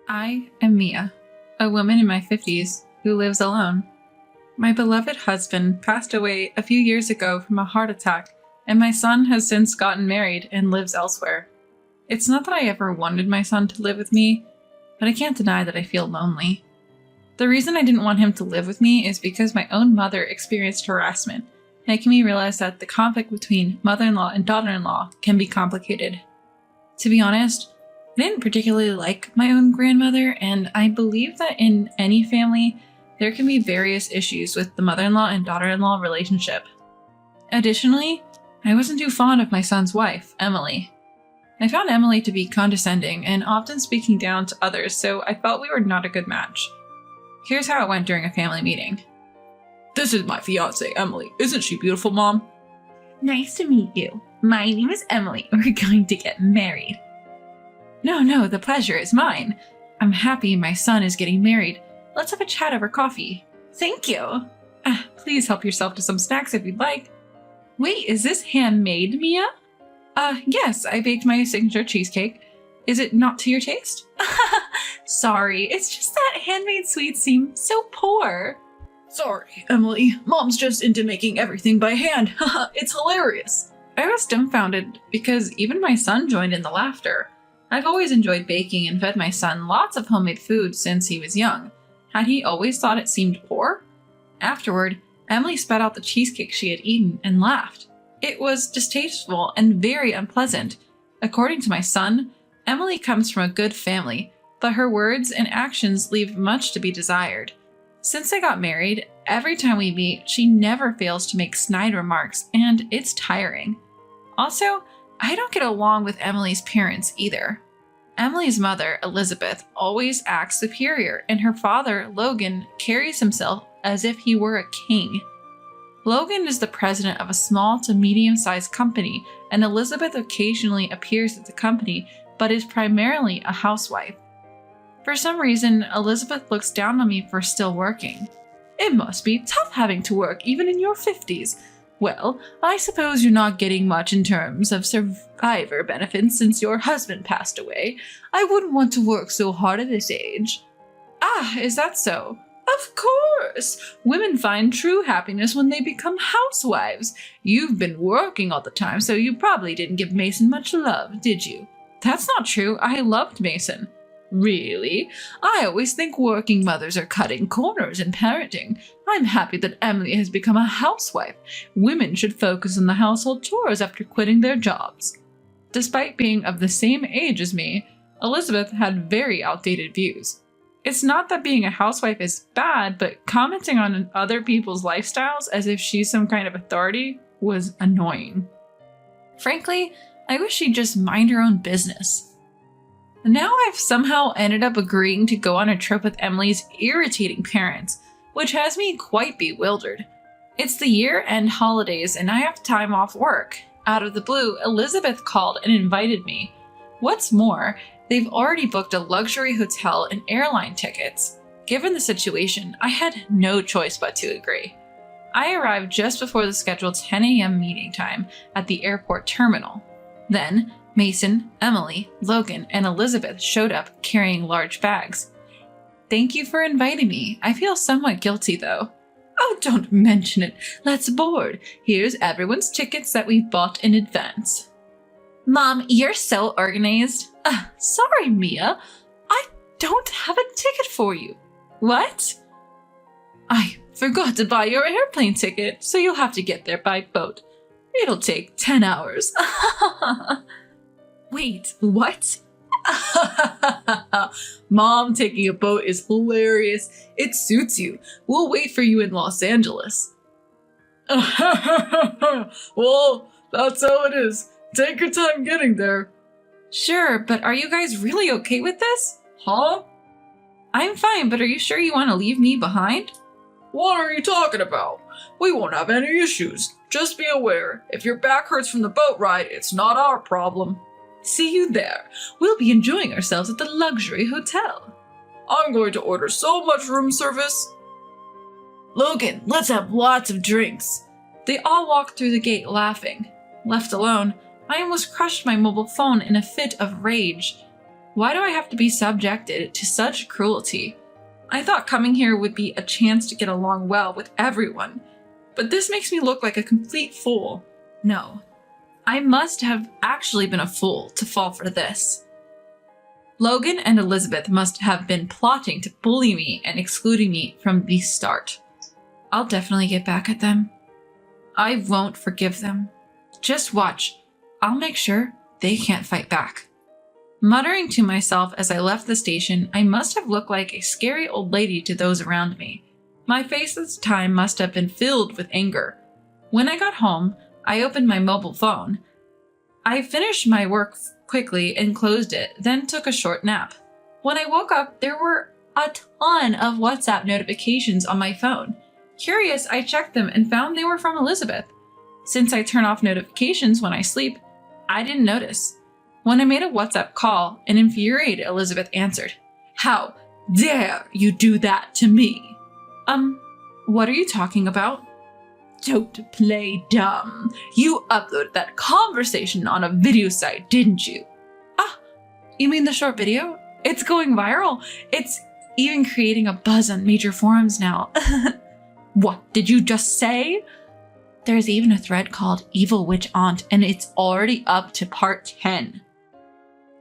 I am Mia, a woman in my 50s who lives alone. My beloved husband passed away a few years ago from a heart attack, and my son has since gotten married and lives elsewhere. It's not that I ever wanted my son to live with me, but I can't deny that I feel lonely. The reason I didn't want him to live with me is because my own mother experienced harassment, making me realize that the conflict between mother-in-law and daughter-in-law can be complicated. To be honest, I didn't particularly like my own grandmother, and I believe that in any family, there can be various issues with the mother-in-law and daughter-in-law relationship. Additionally, I wasn't too fond of my son's wife, Emily. I found Emily to be condescending and often speaking down to others, so I felt we were not a good match. Here's how it went during a family meeting. This is my fiance, Emily. Isn't she beautiful, Mom? Nice to meet you. My name is Emily. We're going to get married. No, the pleasure is mine. I'm happy my son is getting married. Let's have a chat over coffee. Thank you. Please help yourself to some snacks if you'd like. Wait, is this handmade, Mia? Yes, I baked my signature cheesecake. Is it not to your taste? Sorry, it's just that handmade sweets seem so poor. Sorry, Emily. Mom's just into making everything by hand. It's hilarious. I was dumbfounded because even my son joined in the laughter. I've always enjoyed baking and fed my son lots of homemade food since he was young. Had he always thought it seemed poor? Afterward, Emily spat out the cheesecake she had eaten and laughed. It was distasteful and very unpleasant. According to my son, Emily comes from a good family, but her words and actions leave much to be desired. Since they got married, every time we meet, she never fails to make snide remarks, and it's tiring. Also, I don't get along with Emily's parents either. Emily's mother, Elizabeth, always acts superior, and her father, Logan, carries himself as if he were a king. Logan is the president of a small to medium-sized company, and Elizabeth occasionally appears at the company, but is primarily a housewife. For some reason, Elizabeth looks down on me for still working. It must be tough having to work even in your 50s. Well, I suppose you're not getting much in terms of survivor benefits since your husband passed away. I wouldn't want to work so hard at this age. Ah, is that so? Of course! Women find true happiness when they become housewives. You've been working all the time, so you probably didn't give Mason much love, did you? That's not true. I loved Mason. Really? I always think working mothers are cutting corners in parenting. I'm happy that Emily has become a housewife. Women should focus on the household chores after quitting their jobs. Despite being of the same age as me, Elizabeth had very outdated views. It's not that being a housewife is bad, but commenting on other people's lifestyles as if she's some kind of authority was annoying. Frankly, I wish she'd just mind her own business. Now I've somehow ended up agreeing to go on a trip with Emily's irritating parents, which has me quite bewildered. It's the year-end holidays and I have time off work. Out of the blue, Elizabeth called and invited me. What's more, they've already booked a luxury hotel and airline tickets. Given the situation, I had no choice but to agree. I arrived just before the scheduled 10 a.m. meeting time at the airport terminal. Then, Mason, Emily, Logan, and Elizabeth showed up carrying large bags. Thank you for inviting me. I feel somewhat guilty though. Oh, don't mention it. Let's board. Here's everyone's tickets that we bought in advance. Mom, you're so organized. Sorry, Mia. I don't have a ticket for you. What? I forgot to buy your airplane ticket, so you'll have to get there by boat. It'll take 10 hours. Wait, what? Mom, taking a boat is hilarious. It suits you. We'll wait for you in Los Angeles. Well, that's how it is. Take your time getting there. Sure, but are you guys really okay with this? Huh? I'm fine, but are you sure you want to leave me behind? What are you talking about? We won't have any issues. Just be aware, if your back hurts from the boat ride, it's not our problem. See you there. We'll be enjoying ourselves at the luxury hotel. I'm going to order so much room service. Logan, let's have lots of drinks. They all walked through the gate laughing. Left alone, I almost crushed my mobile phone in a fit of rage. Why do I have to be subjected to such cruelty? I thought coming here would be a chance to get along well with everyone, but this makes me look like a complete fool. No, I must have actually been a fool to fall for this. Logan and Elizabeth must have been plotting to bully me and excluding me from the start. I'll definitely get back at them. I won't forgive them. Just watch. I'll make sure they can't fight back. Muttering to myself as I left the station, I must have looked like a scary old lady to those around me. My face this time must have been filled with anger. When I got home, I opened my mobile phone. I finished my work quickly and closed it, then took a short nap. When I woke up, there were a ton of WhatsApp notifications on my phone. Curious, I checked them and found they were from Elizabeth. Since I turn off notifications when I sleep, I didn't notice. When I made a WhatsApp call, an infuriated Elizabeth answered, "How dare you do that to me?" What are you talking about? Don't play dumb. You uploaded that conversation on a video site, didn't you? Ah, you mean the short video? It's going viral. It's even creating a buzz on major forums now. What did you just say? There's even a thread called Evil Witch Aunt, and it's already up to part 10.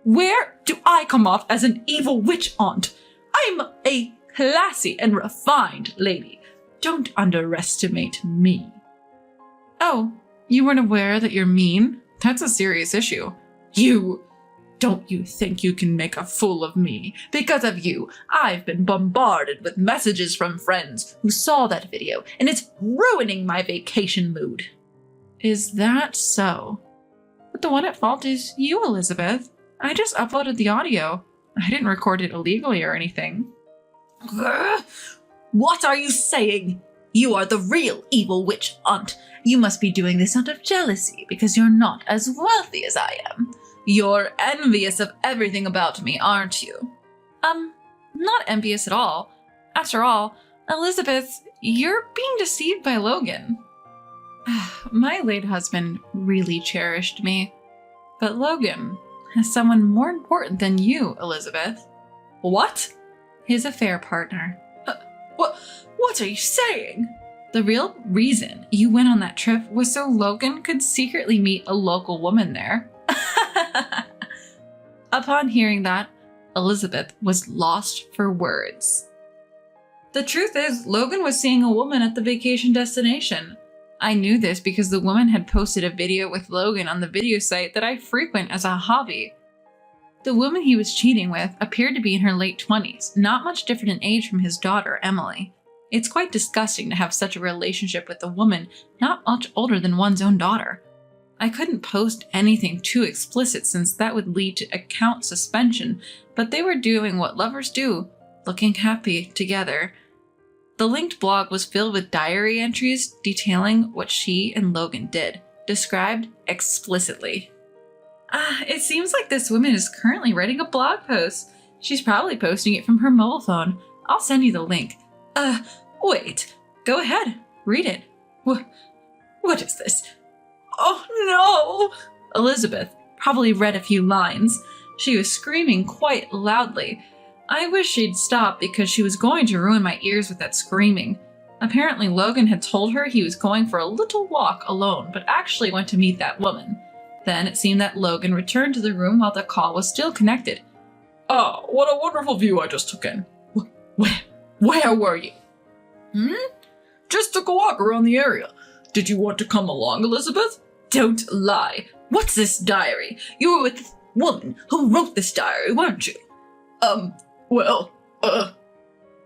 Where do I come off as an evil witch aunt? I'm a classy and refined lady. Don't underestimate me. Oh, you weren't aware that you're mean? That's a serious issue. Don't you think you can make a fool of me? Because of you, I've been bombarded with messages from friends who saw that video, and it's ruining my vacation mood. Is that so? But the one at fault is you, Elizabeth. I just uploaded the audio. I didn't record it illegally or anything. What are you saying? You are the real evil witch aunt. You must be doing this out of jealousy because you're not as wealthy as I am. You're envious of everything about me, aren't you? Not envious at all. After all, Elizabeth, you're being deceived by Logan. My late husband really cherished me. But Logan has someone more important than you, Elizabeth. What? His affair partner. What are you saying? The real reason you went on that trip was so Logan could secretly meet a local woman there. Upon hearing that, Elizabeth was lost for words. The truth is, Logan was seeing a woman at the vacation destination. I knew this because the woman had posted a video with Logan on the video site that I frequent as a hobby. The woman he was cheating with appeared to be in her late 20s, not much different in age from his daughter, Emily. It's quite disgusting to have such a relationship with a woman not much older than one's own daughter. I couldn't post anything too explicit since that would lead to account suspension, but they were doing what lovers do, looking happy together. The linked blog was filled with diary entries detailing what she and Logan did, described explicitly. It seems like this woman is currently writing a blog post. She's probably posting it from her mobile phone. I'll send you the link. Wait. Go ahead. Read it. What is this? Oh no! Elizabeth probably read a few lines. She was screaming quite loudly. I wish she'd stop because she was going to ruin my ears with that screaming. Apparently Logan had told her he was going for a little walk alone, but actually went to meet that woman. Then it seemed that Logan returned to the room while the call was still connected. Oh, what a wonderful view I just took in. Where were you? Just took a walk around the area. Did you want to come along, Elizabeth? Don't lie. What's this diary? You were with the woman who wrote this diary, weren't you?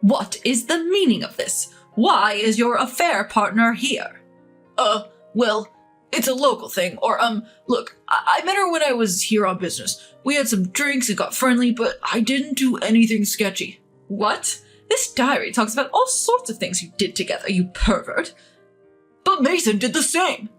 What is the meaning of this? Why is your affair partner here? Well, it's a local thing, or, look, I met her when I was here on business. We had some drinks and got friendly, but I didn't do anything sketchy. What? This diary talks about all sorts of things you did together, you pervert. But Mason did the same.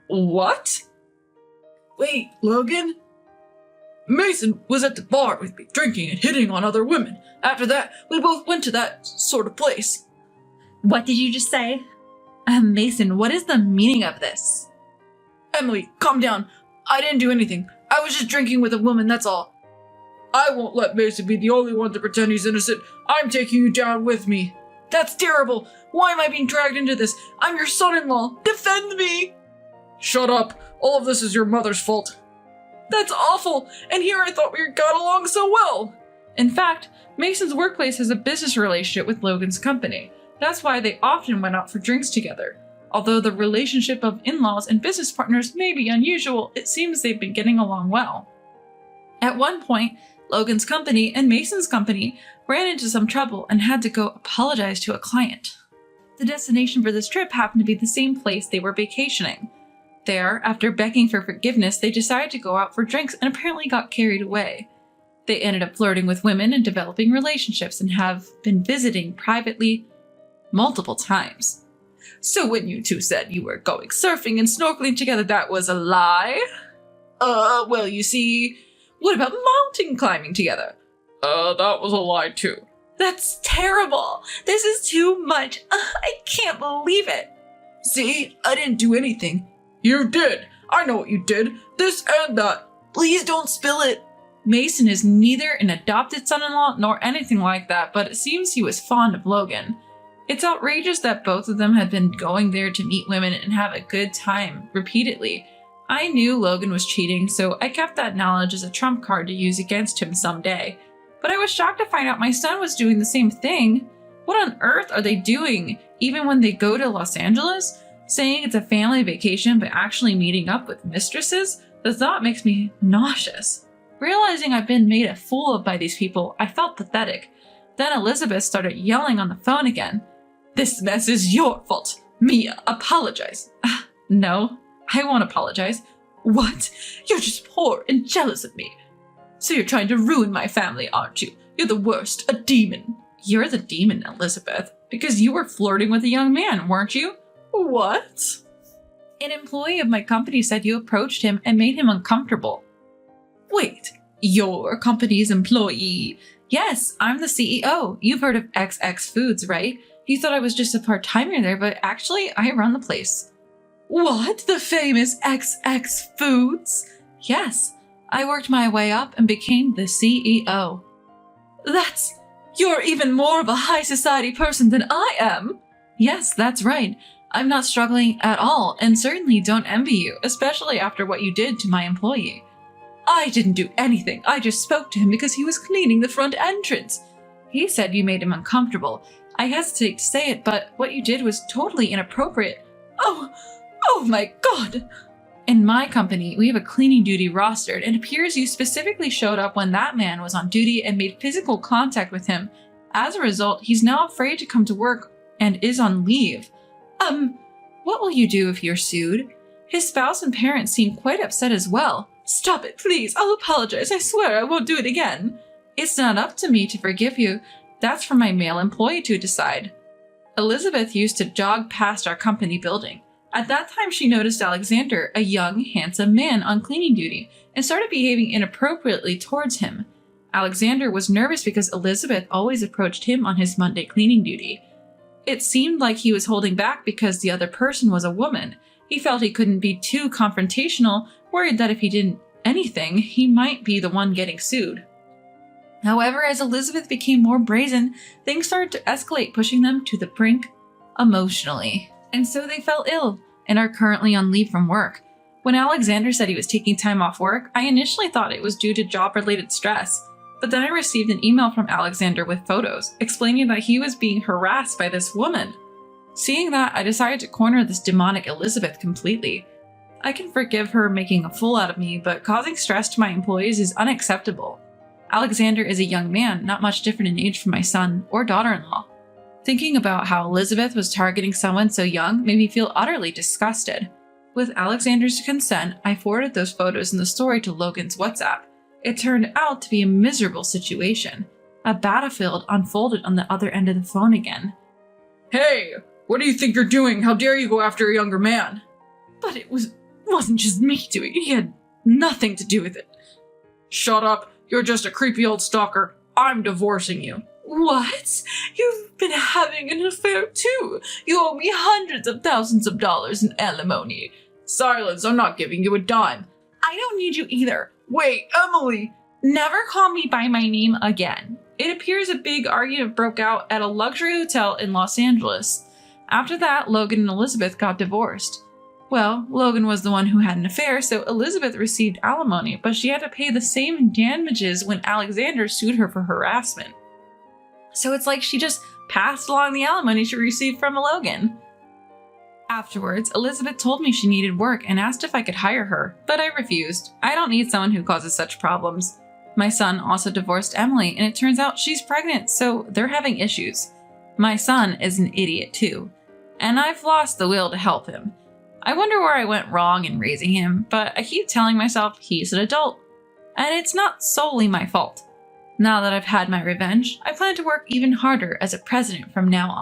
What? Wait, Logan? Mason was at the bar with me, drinking and hitting on other women. After that, we both went to that sort of place. What did you just say? Mason, what is the meaning of this? Emily, calm down. I didn't do anything. I was just drinking with a woman, that's all. I won't let Mason be the only one to pretend he's innocent. I'm taking you down with me. That's terrible. Why am I being dragged into this? I'm your son-in-law. Defend me. Shut up. All of this is your mother's fault. That's awful. And here I thought we got along so well. In fact, Mason's workplace has a business relationship with Logan's company. That's why they often went out for drinks together. Although the relationship of in-laws and business partners may be unusual, it seems they've been getting along well. At one point, Logan's company and Mason's company ran into some trouble and had to go apologize to a client. The destination for this trip happened to be the same place they were vacationing. There, after begging for forgiveness, they decided to go out for drinks and apparently got carried away. They ended up flirting with women and developing relationships and have been visiting privately multiple times. So when you two said you were going surfing and snorkeling together, that was a lie? Well, you see, what about mountain climbing together? That was a lie too. That's terrible. This is too much. I can't believe it. See, I didn't do anything. You did. I know what you did. This and that. Please don't spill it. Mason is neither an adopted son-in-law nor anything like that, but it seems he was fond of Logan. It's outrageous that both of them had been going there to meet women and have a good time repeatedly. I knew Logan was cheating, so I kept that knowledge as a trump card to use against him someday. But I was shocked to find out my son was doing the same thing. What on earth are they doing, even when they go to Los Angeles? Saying it's a family vacation, but actually meeting up with mistresses? The thought makes me nauseous. Realizing I've been made a fool of by these people, I felt pathetic. Then Elizabeth started yelling on the phone again. This mess is your fault. Mia, apologize. No, I won't apologize. What? You're just poor and jealous of me. So you're trying to ruin my family, aren't you? You're the worst, a demon. You're the demon, Elizabeth, because you were flirting with a young man, weren't you? What? An employee of my company said you approached him and made him uncomfortable. Wait, your company's employee? Yes, I'm the CEO. You've heard of XX Foods, right? You thought I was just a part-timer there, but actually, I run the place. What? The famous XX Foods? Yes, I worked my way up and became the CEO. You're even more of a high society person than I am. Yes, that's right. I'm not struggling at all, and certainly don't envy you, especially after what you did to my employee. I didn't do anything. I just spoke to him because he was cleaning the front entrance. He said you made him uncomfortable. I hesitate to say it, but what you did was totally inappropriate. Oh my God. In my company, we have a cleaning duty rostered, and it appears you specifically showed up when that man was on duty and made physical contact with him. As a result, he's now afraid to come to work and is on leave. What will you do if you're sued? His spouse and parents seem quite upset as well. Stop it, please. I'll apologize. I swear I won't do it again. It's not up to me to forgive you. That's for my male employee to decide. Elizabeth used to jog past our company building. At that time, she noticed Alexander, a young, handsome man on cleaning duty, and started behaving inappropriately towards him. Alexander was nervous because Elizabeth always approached him on his Monday cleaning duty. It seemed like he was holding back because the other person was a woman. He felt he couldn't be too confrontational, worried that if he did anything, he might be the one getting sued. However, as Elizabeth became more brazen, things started to escalate, pushing them to the brink emotionally. And so they fell ill and are currently on leave from work. When Alexander said he was taking time off work, I initially thought it was due to job-related stress. But then I received an email from Alexander with photos, explaining that he was being harassed by this woman. Seeing that, I decided to corner this demonic Elizabeth completely. I can forgive her making a fool out of me, but causing stress to my employees is unacceptable. Alexander is a young man, not much different in age from my son or daughter-in-law. Thinking about how Elizabeth was targeting someone so young made me feel utterly disgusted. With Alexander's consent, I forwarded those photos in the story to Logan's WhatsApp. It turned out to be a miserable situation. A battlefield unfolded on the other end of the phone again. Hey, what do you think you're doing? How dare you go after a younger man? But it wasn't just me doing it. He had nothing to do with it. Shut up. You're just a creepy old stalker. I'm divorcing you. What? You've been having an affair too. You owe me hundreds of thousands of dollars in alimony. Silence, I'm not giving you a dime. I don't need you either. Wait, Emily! Never call me by my name again. It appears a big argument broke out at a luxury hotel in Los Angeles. After that, Logan and Elizabeth got divorced. Well, Logan was the one who had an affair, so Elizabeth received alimony, but she had to pay the same damages when Alexander sued her for harassment. So it's like she just passed along the alimony she received from Logan. Afterwards, Elizabeth told me she needed work and asked if I could hire her, but I refused. I don't need someone who causes such problems. My son also divorced Emily, and it turns out she's pregnant, so they're having issues. My son is an idiot too, and I've lost the will to help him. I wonder where I went wrong in raising him, but I keep telling myself he's an adult, and it's not solely my fault. Now that I've had my revenge, I plan to work even harder as a president from now on.